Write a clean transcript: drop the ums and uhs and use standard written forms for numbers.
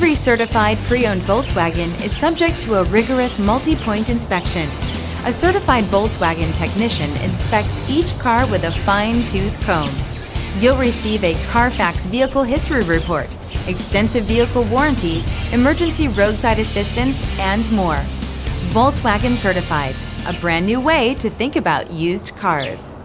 Every certified pre-owned Volkswagen is subject to a rigorous multi-point inspection. A certified Volkswagen technician inspects each car with a fine-tooth comb. You'll receive a CARFAX Vehicle History Report, extensive vehicle warranty, emergency roadside assistance, and more. Volkswagen Certified, a brand new way to think about used cars.